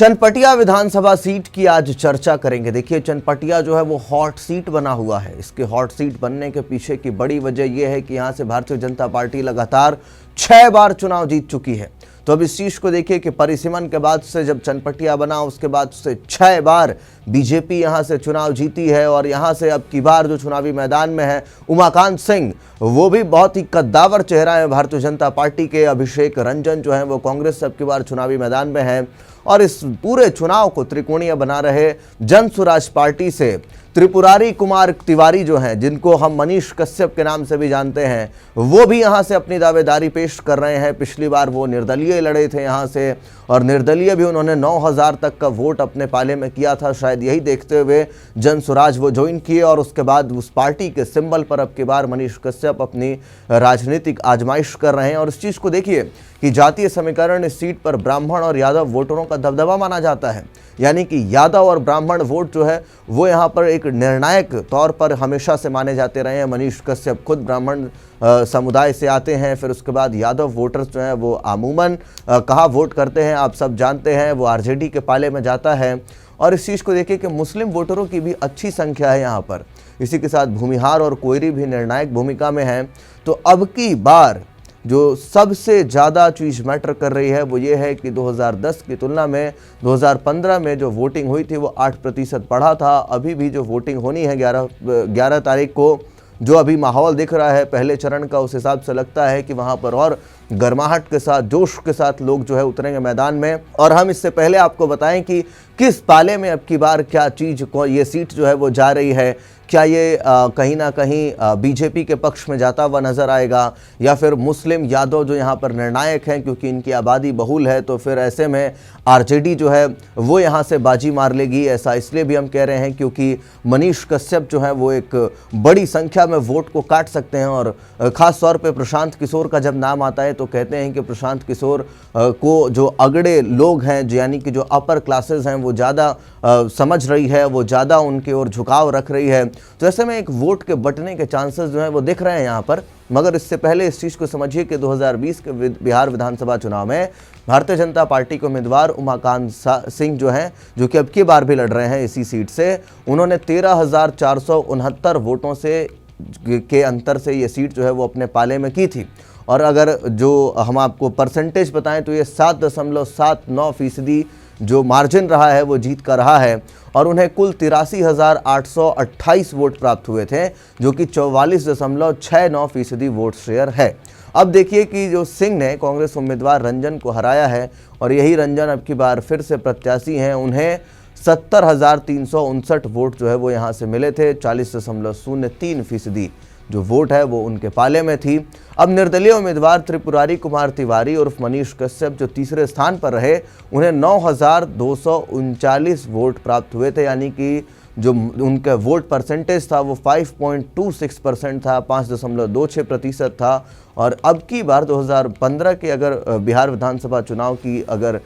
चनपटिया विधानसभा seat की आज चर्चा करेंगे। देखिए, चनपटिया जो है वो हॉट सीट बना हुआ है। इसके हॉट सीट बनने के पीछे की बड़ी वजह यह है कि यहाँ से भारतीय जनता पार्टी लगातार 6 बार चुनाव जीत चुकी है। तो अब इस चीज को देखिए कि परिसीमन के बाद से जब चनपटिया बना उसके बाद से 6 बार बीजेपी यहाँ से चुनाव जीती है। और यहाँ से अब की बार जो चुनावी मैदान में है उमाकांत सिंह, वो भी बहुत ही कद्दावर चेहरा है भारतीय जनता पार्टी के। अभिषेक रंजन जो है वो कांग्रेस से अब की बार चुनावी मैदान में है। और इस पूरे चुनाव को त्रिकोणीय बना रहे जन स्वराज पार्टी से त्रिपुरारी कुमार तिवारी जो हैं, जिनको हम मनीष कश्यप के नाम से भी जानते हैं, वो भी यहाँ से अपनी दावेदारी पेश कर रहे हैं। पिछली बार वो निर्दलीय लड़े थे यहाँ से, और निर्दलीय भी उन्होंने 9000 तक का वोट अपने पाले में किया था। शायद यही देखते हुए जन स्वराज वो ज्वाइन किए और उसके बाद उस पार्टी के सिंबल पर अब की बार मनीष कश्यप अपनी राजनीतिक आजमाइश कर रहे हैं। और इस चीज़ को देखिए कि जातीय समीकरण इस सीट पर ब्राह्मण और यादव वोटरों का दबदबा माना जाता है। यानी कि यादव और ब्राह्मण वोट जो है वो यहाँ पर एक निर्णायक तौर पर हमेशा से माने जाते रहे हैं। मनीष कश्यप खुद ब्राह्मण समुदाय से आते हैं। फिर उसके बाद यादव वोटर्स जो हैं वो अमूमन कहाँ वोट करते हैं आप सब जानते हैं, वो आरजेडी के पाले में जाता है। और इस चीज़ को देखिए कि मुस्लिम वोटरों की भी अच्छी संख्या है यहाँ पर। इसी के साथ भूमिहार और कोयरी भी निर्णायक भूमिका में है। तो अब की बार जो सबसे ज़्यादा चीज़ मैटर कर रही है वो ये है कि 2010 की तुलना में 2015 में जो वोटिंग हुई थी वो 8% बढ़ा था। अभी भी जो वोटिंग होनी है 11 तारीख को, जो अभी माहौल दिख रहा है पहले चरण का, उस हिसाब से लगता है कि वहाँ पर और गर्माहट के साथ, जोश के साथ लोग जो है उतरेंगे मैदान में। और हम इससे पहले आपको बताएं कि किस पाले में अब की बार क्या चीज़ को ये सीट जो है वो जा रही है। क्या ये कहीं ना कहीं बीजेपी के पक्ष में जाता हुआ नज़र आएगा, या फिर मुस्लिम यादव जो यहाँ पर निर्णायक हैं, क्योंकि इनकी आबादी बहुल है, तो फिर ऐसे में आरजेडी जो है वो यहाँ से बाजी मार लेगी। ऐसा इसलिए भी हम कह रहे हैं क्योंकि मनीष कश्यप जो है वो एक बड़ी संख्या में वोट को काट सकते हैं। और ख़ास तौर पर प्रशांत किशोर का जब नाम आता है तो कहते हैं कि प्रशांत किशोर को जो अगड़े लोग हैं, यानी कि जो अपर क्लासेस हैं, वो ज़्यादा समझ रही है, वो ज़्यादा उनके ओर झुकाव रख रही है। तो ऐसे में एक वोट के बटने के चांसेस जो हैं वो दिख रहे हैं यहाँ पर। मगर इससे पहले इस चीज़ को समझिए कि 2020 के बिहार विधानसभा चुनाव में भारतीय जनता पार्टी के उम्मीदवार उमाकांत सिंह जो हैं, जो कि अब की बार भी लड़ रहे हैं इसी सीट से, उन्होंने 13,469 वोटों से के अंतर से ये सीट जो है वो अपने पाले में की थी। और अगर जो हम आपको परसेंटेज बताएं तो ये 7.79% जो मार्जिन रहा है वो जीत का रहा है। और उन्हें कुल 83,828 वोट प्राप्त हुए थे, जो कि 44.69% वोट शेयर है। अब देखिए कि जो सिंह ने कांग्रेस उम्मीदवार रंजन को हराया है, और यही रंजन अब की बार फिर से प्रत्याशी हैं। उन्हें 70,359 वोट जो है वो यहाँ से मिले थे। 40.03% जो वोट है वो उनके पाले में थी। अब निर्दलीय उम्मीदवार त्रिपुरारी कुमार तिवारी उर्फ मनीष कश्यप जो तीसरे स्थान पर रहे, उन्हें 9,239 वोट प्राप्त हुए थे। यानी कि जो उनका वोट परसेंटेज था वो 5.26% था, 5.26% था। और अब की बार 2015 के अगर बिहार विधानसभा चुनाव की अगर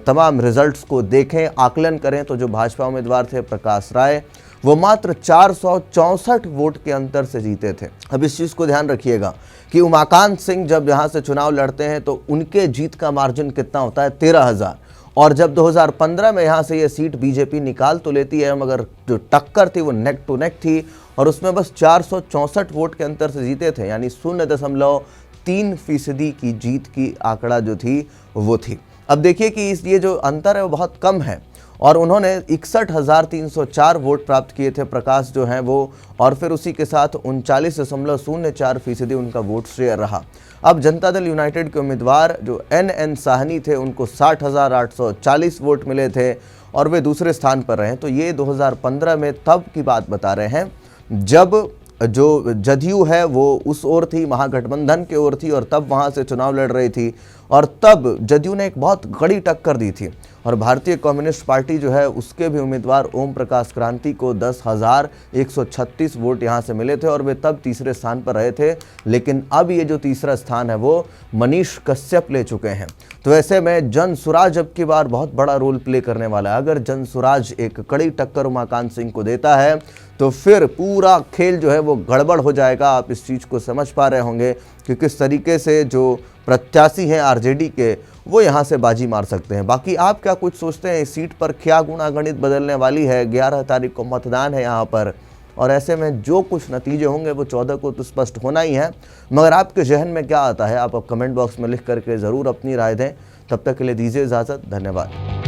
तमाम रिजल्ट्स को देखें, आकलन करें, तो जो भाजपा उम्मीदवार थे प्रकाश राय, वो मात्र 464 वोट के अंतर से जीते थे। अब इस चीज़ को ध्यान रखिएगा कि उमाकांत सिंह जब यहाँ से चुनाव लड़ते हैं तो उनके जीत का मार्जिन कितना होता है, 13,000। और जब 2015 में यहाँ से ये सीट बीजेपी निकाल तो लेती है, मगर जो टक्कर थी वो नेक टू नेक थी, और उसमें बस 464 वोट के अंतर से जीते थे। यानी 0.3% की जीत की आंकड़ा जो थी वो थी। अब देखिए कि ये जो अंतर है वो बहुत कम है। और उन्होंने 61,304 वोट प्राप्त किए थे, प्रकाश जो हैं वो। और फिर उसी के साथ 39.04% उनका वोट शेयर रहा। अब जनता दल यूनाइटेड के उम्मीदवार जो एन साहनी थे, उनको 60,840 वोट मिले थे, और वे दूसरे स्थान पर रहे। तो ये 2015 में तब की बात बता रहे हैं जब जो जदयू है वो उस ओर थी, महागठबंधन के ओर थी, और तब वहाँ से चुनाव लड़ रही थी। और तब जदयू ने एक बहुत कड़ी टक्कर दी थी, और भारतीय कम्युनिस्ट पार्टी जो है उसके भी उम्मीदवार ओम प्रकाश क्रांति को 10,136 वोट यहाँ से मिले थे, और वे तब तीसरे स्थान पर रहे थे। लेकिन अब ये जो तीसरा स्थान है वो मनीष कश्यप ले चुके हैं। तो ऐसे में जन स्वराज अब की बार बहुत बड़ा रोल प्ले करने वाला है। अगर जन स्वराज एक कड़ी टक्कर उमाकांत सिंह को देता है तो फिर पूरा खेल जो है वो गड़बड़ हो जाएगा। आप इस चीज़ को समझ पा रहे होंगे कि किस तरीके से जो प्रत्याशी हैं आरजेडी के, वो यहाँ से बाजी मार सकते हैं। बाकी आप क्या कुछ सोचते हैं इस सीट पर, क्या गुणा गणित बदलने वाली है? 11 तारीख को मतदान है यहाँ पर, और ऐसे में जो कुछ नतीजे होंगे वो 14 को तो स्पष्ट होना ही है। मगर आपके जहन में क्या आता है, आप अब कमेंट बॉक्स में लिख करके ज़रूर अपनी राय दें। तब तक के लिए दीजिए इजाज़त, धन्यवाद।